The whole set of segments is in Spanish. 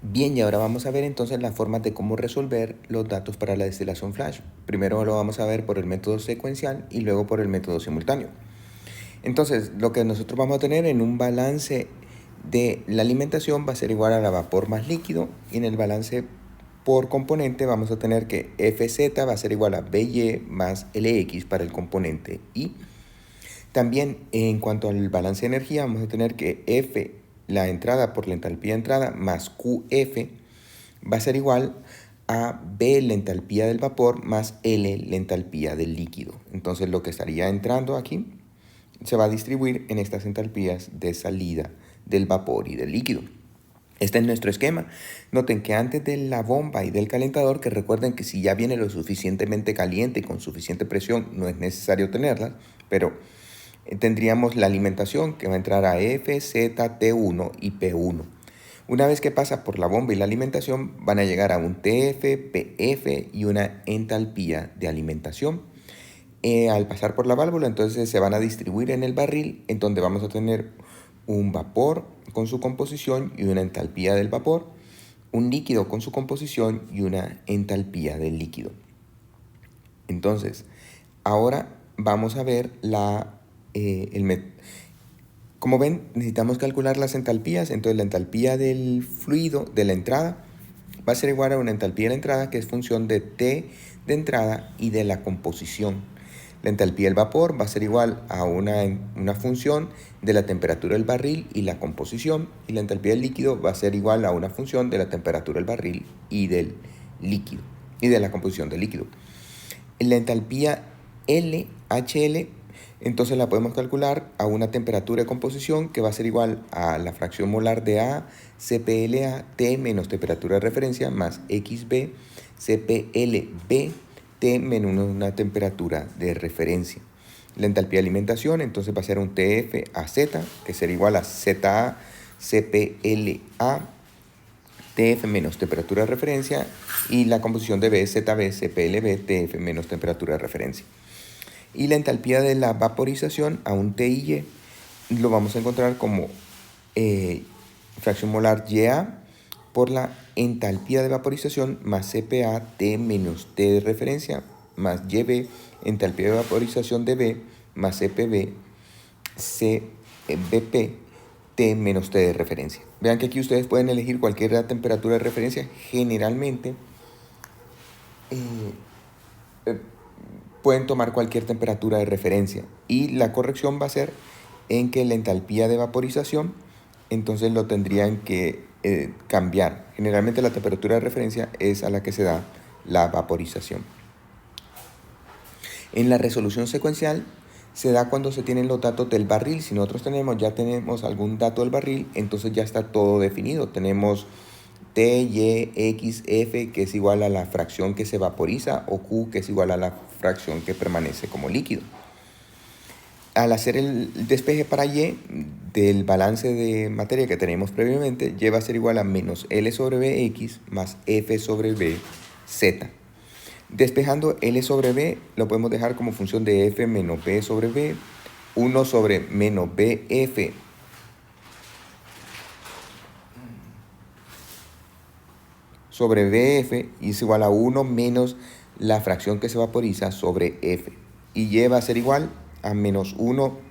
Bien, y ahora vamos a ver entonces las formas de cómo resolver los datos para la destilación flash. Primero lo vamos a ver por el método secuencial y luego por el método simultáneo. Entonces, lo que nosotros vamos a tener en un balance de la alimentación va a ser igual a la vapor más líquido, y en el balance por componente vamos a tener que Fz va a ser igual a By más Lx para el componente Y. También en cuanto al balance de energía vamos a tener que F, la entrada por la entalpía de entrada, más Qf va a ser igual a B, la entalpía del vapor, más L, la entalpía del líquido. Entonces lo que estaría entrando aquí se va a distribuir en estas entalpías de salida del vapor y del líquido. Este es nuestro esquema. Noten que antes de la bomba y del calentador, que recuerden que si ya viene lo suficientemente caliente y con suficiente presión, no es necesario tenerlas, pero tendríamos la alimentación que va a entrar a F, Z, T1 y P1. Una vez que pasa por la bomba y la alimentación, van a llegar a un TF, PF y una entalpía de alimentación. Al pasar por la válvula, entonces se van a distribuir en el barril, en donde vamos a tener un vapor con su composición y una entalpía del vapor, un líquido con su composición y una entalpía del líquido. Entonces, ahora vamos a ver como ven, necesitamos calcular las entalpías. Entonces, la entalpía del fluido de la entrada va a ser igual a una entalpía de la entrada que es función de T de entrada y de la composición. La entalpía del vapor va a ser igual a una función de la temperatura del barril y la composición. Y la entalpía del líquido va a ser igual a una función de la temperatura del barril y del líquido y de la composición del líquido. La entalpía LHL, entonces la podemos calcular a una temperatura de composición que va a ser igual a la fracción molar de A, CPLA, T menos temperatura de referencia, más XB, CPLB, T menos una temperatura de referencia. La entalpía de alimentación, entonces va a ser un TF a Z, que será igual a ZA, CPLA, TF menos temperatura de referencia, y la composición de B, ZB, CPLB, TF menos temperatura de referencia. Y la entalpía de la vaporización a un TIY lo vamos a encontrar como fracción molar YA por la entalpía de vaporización más CPA T menos T de referencia más YB, entalpía de vaporización de B más CPB CBP T menos T de referencia. Vean que aquí ustedes pueden elegir cualquier temperatura de referencia. Generalmente pueden tomar cualquier temperatura de referencia, y la corrección va a ser en que la entalpía de vaporización entonces lo tendrían que cambiar. Generalmente la temperatura de referencia es a la que se da la vaporización. En la resolución secuencial se da cuando se tienen los datos del barril. Si nosotros ya tenemos algún dato del barril, entonces ya está todo definido. Tenemos T, Y, X, F, que es igual a la fracción que se vaporiza, o Q, que es igual a la fracción que permanece como líquido. Al hacer el despeje para Y del balance de materia que tenemos previamente, Y va a ser igual a menos L sobre Bx más F sobre B, Z. Despejando L sobre B, lo podemos dejar como función de F menos B sobre B, 1 sobre menos BF sobre BF, y es igual a 1 menos la fracción que se vaporiza sobre F. Y Y va a ser igual a menos 1.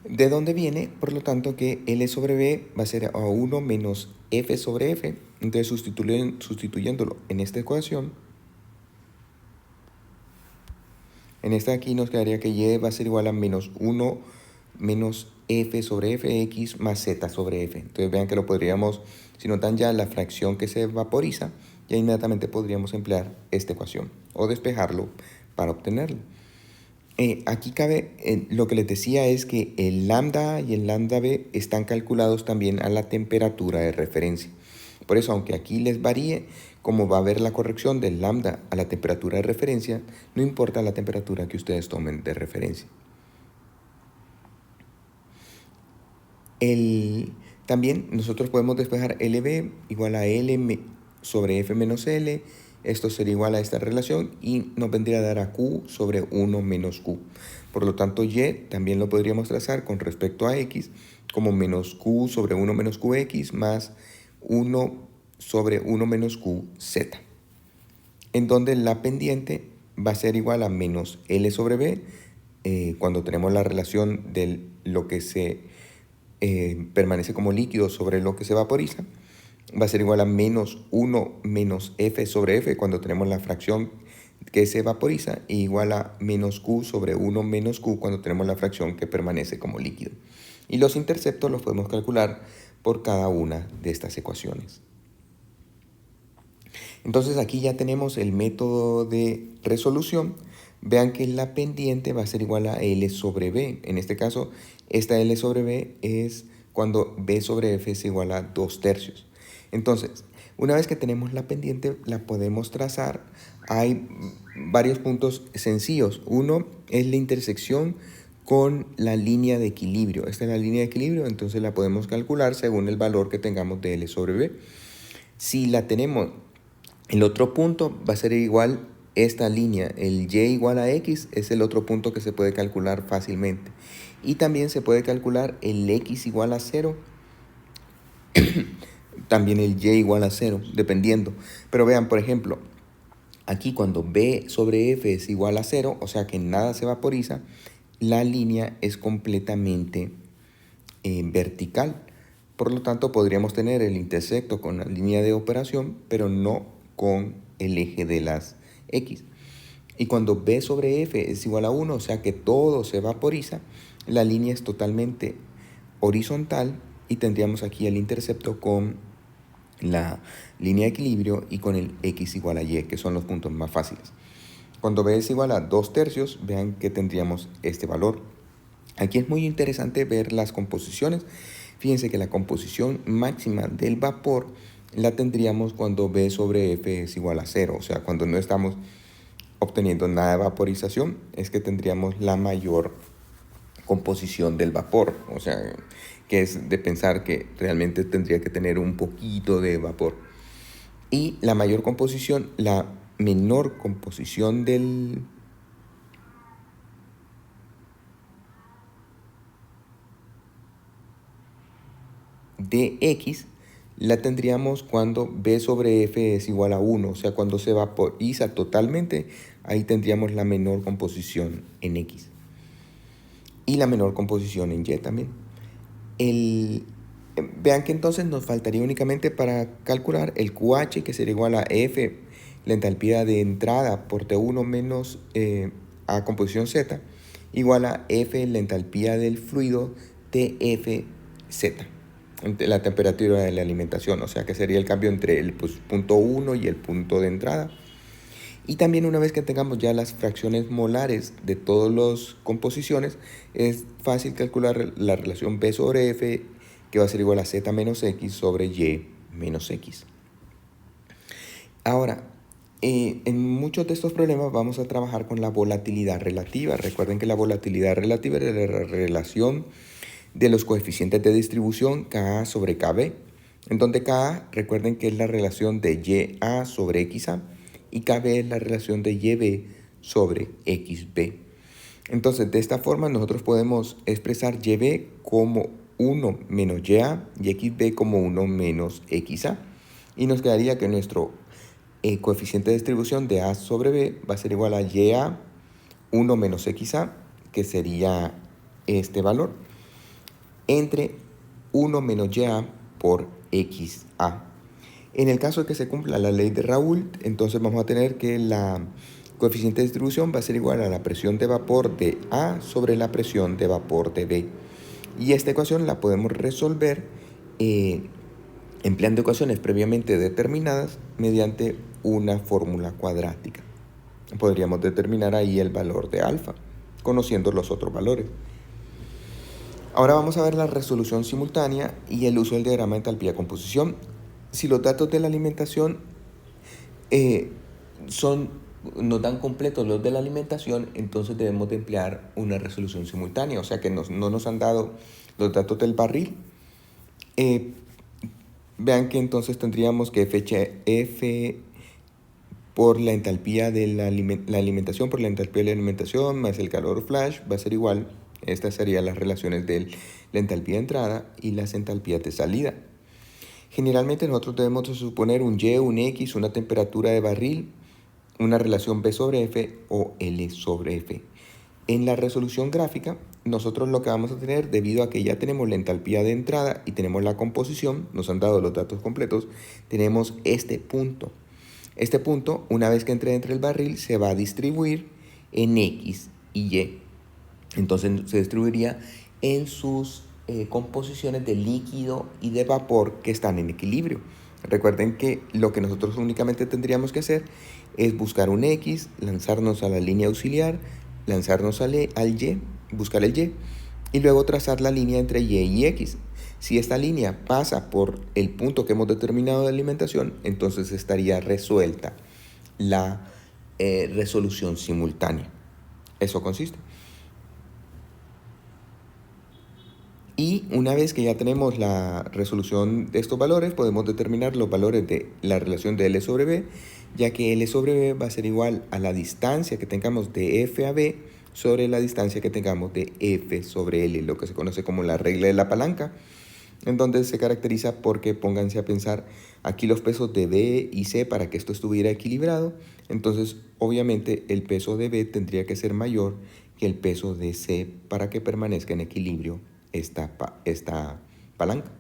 ¿De dónde viene? Por lo tanto, que L sobre B va a ser a 1 menos F sobre F. Entonces, sustituyéndolo en esta ecuación, en esta aquí nos quedaría que Y va a ser igual a menos 1 menos F sobre Fx más Z sobre F. Entonces vean que lo podríamos, si notan ya la fracción que se vaporiza, ya inmediatamente podríamos emplear esta ecuación o despejarlo para obtenerlo. Aquí cabe, lo que les decía es que el lambda A y el lambda B están calculados también a la temperatura de referencia. Por eso, aunque aquí les varíe, como va a haber la corrección del lambda a la temperatura de referencia, no importa la temperatura que ustedes tomen de referencia. También nosotros podemos despejar LB igual a L sobre F menos L, Esto sería igual a esta relación y nos vendría a dar a Q sobre 1 menos Q. Por lo tanto, Y también lo podríamos trazar con respecto a X como menos Q sobre 1 menos QX más 1 sobre 1 menos QZ, en donde la pendiente va a ser igual a menos L sobre B cuando tenemos la relación de lo que se permanece como líquido sobre lo que se vaporiza, va a ser igual a menos 1 menos F sobre F cuando tenemos la fracción que se vaporiza, y igual a menos Q sobre 1 menos Q cuando tenemos la fracción que permanece como líquido. Y los interceptos los podemos calcular por cada una de estas ecuaciones. Entonces aquí ya tenemos el método de resolución. Vean que la pendiente va a ser igual a L sobre B. En este caso, esta L sobre B es cuando B sobre F es igual a 2/3. Entonces, una vez que tenemos la pendiente, la podemos trazar. Hay varios puntos sencillos. Uno es la intersección con la línea de equilibrio. Esta es la línea de equilibrio, entonces la podemos calcular según el valor que tengamos de L sobre B. Si la tenemos, el otro punto va a ser igual esta línea, el Y igual a X es el otro punto que se puede calcular fácilmente. Y también se puede calcular el X igual a 0, también el Y igual a 0, dependiendo. Pero vean, por ejemplo, aquí cuando B sobre F es igual a 0, o sea que nada se vaporiza, la línea es completamente vertical. Por lo tanto, podríamos tener el intersecto con la línea de operación, pero no con el eje de las X. Y cuando B sobre F es igual a 1, o sea que todo se vaporiza, la línea es totalmente horizontal y tendríamos aquí el intercepto con la línea de equilibrio y con el X igual a Y, que son los puntos más fáciles. Cuando B es igual a 2/3, vean que tendríamos este valor. Aquí es muy interesante ver las composiciones. Fíjense que la composición máxima del vapor la tendríamos cuando B sobre F es igual a 0, o sea, cuando no estamos obteniendo nada de vaporización, es que tendríamos la mayor composición del vapor, o sea, que es de pensar que realmente tendría que tener un poquito de vapor. Y la mayor composición, la menor composición de X la tendríamos cuando B sobre F es igual a 1, o sea, cuando se vaporiza totalmente, ahí tendríamos la menor composición en X y la menor composición en Y también. Vean que entonces nos faltaría únicamente para calcular el QH, que sería igual a F, la entalpía de entrada por T1 menos a composición Z, igual a F, la entalpía del fluido TFZ, la temperatura de la alimentación, o sea que sería el cambio entre el punto 1 y el punto de entrada. Y también una vez que tengamos ya las fracciones molares de todas las composiciones, es fácil calcular la relación B sobre F, que va a ser igual a Z menos X sobre Y menos X. Ahora, en muchos de estos problemas vamos a trabajar con la volatilidad relativa. Recuerden que la volatilidad relativa es la relación de los coeficientes de distribución Ka sobre Kb, en donde Ka, recuerden que es la relación de YA sobre XA, y KB es la relación de YB sobre XB. Entonces, de esta forma nosotros podemos expresar YB como 1 menos YA y XB como 1 menos XA. Y nos quedaría que nuestro coeficiente de distribución de A sobre B va a ser igual a YA 1 menos XA, que sería este valor, entre 1 menos YA por XA. En el caso de que se cumpla la ley de Raoult, entonces vamos a tener que la coeficiente de distribución va a ser igual a la presión de vapor de A sobre la presión de vapor de B. Y esta ecuación la podemos resolver empleando ecuaciones previamente determinadas mediante una fórmula cuadrática. Podríamos determinar ahí el valor de alfa, conociendo los otros valores. Ahora vamos a ver la resolución simultánea y el uso del diagrama de entalpía de composición. Si los datos de la alimentación nos dan completos los de la alimentación, entonces debemos de emplear una resolución simultánea, o sea que no nos han dado los datos del barril. Vean que entonces tendríamos que F por la entalpía de la alimentación, por la entalpía de la alimentación más el calor flash va a ser igual. Estas serían las relaciones de la entalpía de entrada y las entalpías de salida. Generalmente nosotros debemos suponer un Y, un X, una temperatura de barril, una relación B sobre F o L sobre F. En la resolución gráfica, nosotros lo que vamos a tener, debido a que ya tenemos la entalpía de entrada y tenemos la composición, nos han dado los datos completos, tenemos este punto. Este punto, una vez que entre el barril, se va a distribuir en X y Y. Entonces se distribuiría en sus composiciones de líquido y de vapor que están en equilibrio. Recuerden que lo que nosotros únicamente tendríamos que hacer es buscar un X, lanzarnos a la línea auxiliar, lanzarnos al Y, buscar el y luego trazar la línea entre Y y X. Si esta línea pasa por el punto que hemos determinado de alimentación, entonces estaría resuelta la resolución simultánea. Eso consiste. Y una vez que ya tenemos la resolución de estos valores, podemos determinar los valores de la relación de L sobre B, ya que L sobre B va a ser igual a la distancia que tengamos de F a B sobre la distancia que tengamos de F sobre L, lo que se conoce como la regla de la palanca, en donde se caracteriza porque, pónganse a pensar, aquí los pesos de B y C para que esto estuviera equilibrado, entonces obviamente el peso de B tendría que ser mayor que el peso de C para que permanezca en equilibrio esta palanca.